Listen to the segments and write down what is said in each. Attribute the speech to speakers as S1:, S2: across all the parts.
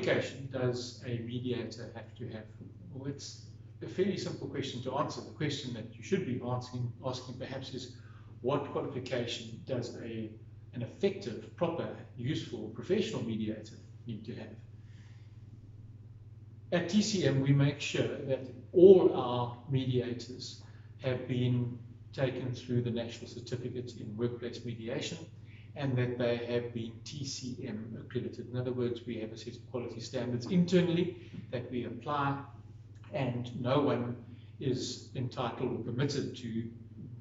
S1: qualification does a mediator have to have? Well, it's a fairly simple question to answer. The question that you should be asking perhaps is, what qualification does an effective, proper, useful, professional mediator need to have? At TCM, we make sure that all our mediators have been taken through the National Certificate in Workplace Mediation, and that they have been TCM accredited. In other words, we have a set of quality standards internally that we apply, and no one is entitled or permitted to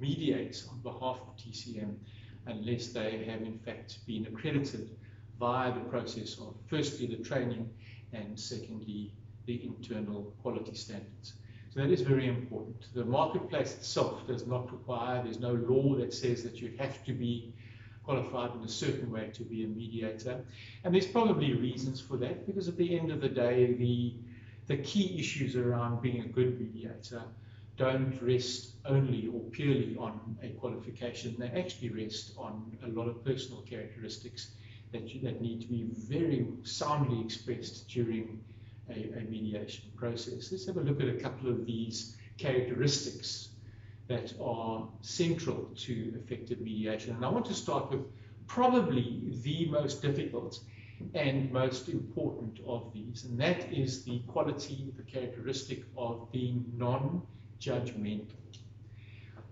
S1: mediate on behalf of TCM unless they have in fact been accredited via the process of firstly the training and secondly the internal quality standards. So that is very important. The marketplace itself does not require, there's no law that says that you have to be qualified in a certain way to be a mediator. And there's probably reasons for that, because at the end of the day, the key issues around being a good mediator don't rest only or purely on a qualification. They actually rest on a lot of personal characteristics that need to be very soundly expressed during a mediation process. Let's have a look at a couple of these characteristics that are central to effective mediation. And I want to start with probably the most difficult and most important of these, and that is the quality, the characteristic of being non-judgmental.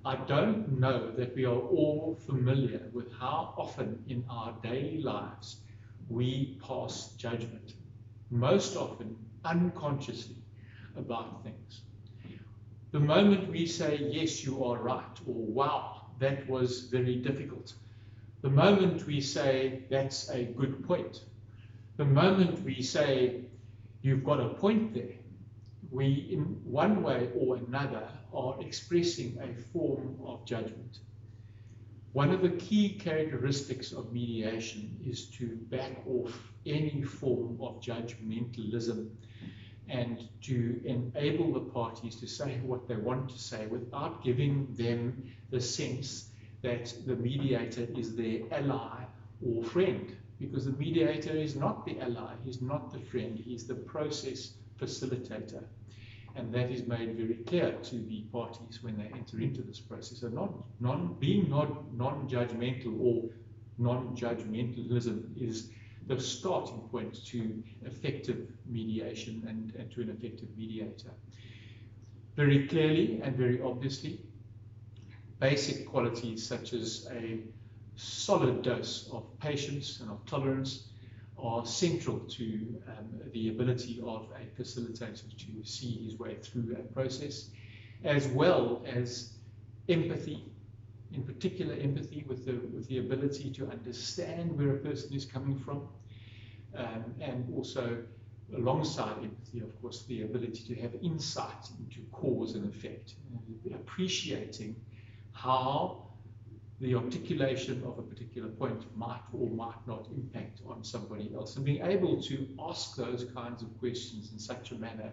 S1: I don't know that we are all familiar with how often in our daily lives we pass judgment, most often unconsciously, about things. The moment we say, yes, you are right, or wow, that was very difficult. The moment we say, that's a good point. The moment we say, you've got a point there, we, in one way or another, are expressing a form of judgment. One of the key characteristics of mediation is to back off any form of judgmentalism and to enable the parties to say what they want to say without giving them the sense that the mediator is their ally or friend. Because the mediator is not the ally, he's not the friend, he's the process facilitator. And that is made very clear to the parties when they enter into this process. So being non-judgmental or non-judgmentalism is the starting point to effective mediation and to an effective mediator. Very clearly and very obviously, basic qualities such as a solid dose of patience and of tolerance are central to the ability of a facilitator to see his way through a process, as well as empathy, in particular empathy with the ability to understand where a person is coming from, and also alongside empathy, of course, the ability to have insight into cause and effect, appreciating how the articulation of a particular point might or might not impact on somebody else, and being able to ask those kinds of questions in such a manner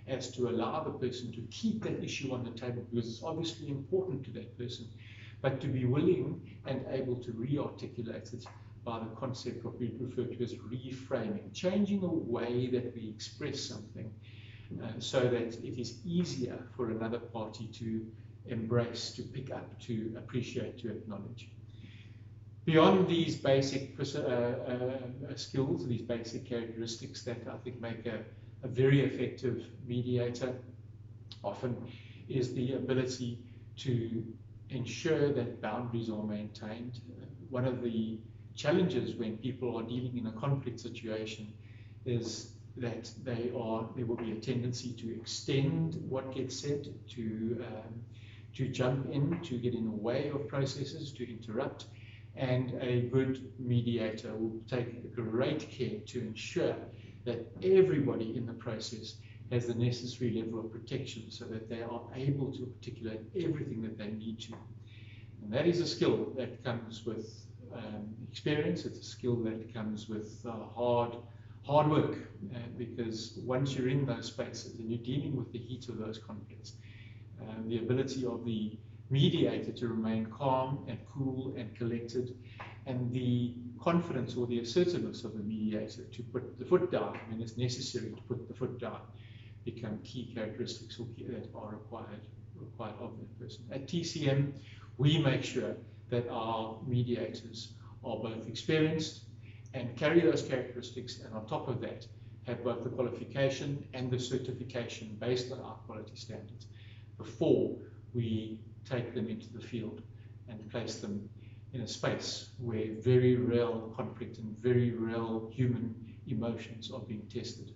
S1: as to allow the person to keep that issue on the table, because it's obviously important to that person, but to be willing and able to re-articulate it by the concept of what we refer to as reframing, changing the way that we express something so that it is easier for another party to embrace, to pick up, to appreciate, to acknowledge. Beyond these basic skills, these basic characteristics that I think make a very effective mediator often is the ability to ensure that boundaries are maintained. One of the challenges when people are dealing in a conflict situation is that there will be a tendency to extend what gets said, to jump in, to get in the way of processes, to interrupt, and a good mediator will take great care to ensure that everybody in the process has the necessary level of protection so that they are able to articulate everything that they need to. And that is a skill that comes with experience. It's a skill that comes with hard work, because once you're in those spaces and you're dealing with the heat of those conflicts, the ability of the mediator to remain calm and cool and collected, and the confidence or the assertiveness of the mediator to put the foot down when it's necessary to put the foot down become key characteristics that are required of that person. At TCM, we make sure that our mediators are both experienced and carry those characteristics, and on top of that, have both the qualification and the certification based on our quality standards before we take them into the field and place them in a space where very real conflict and very real human emotions are being tested.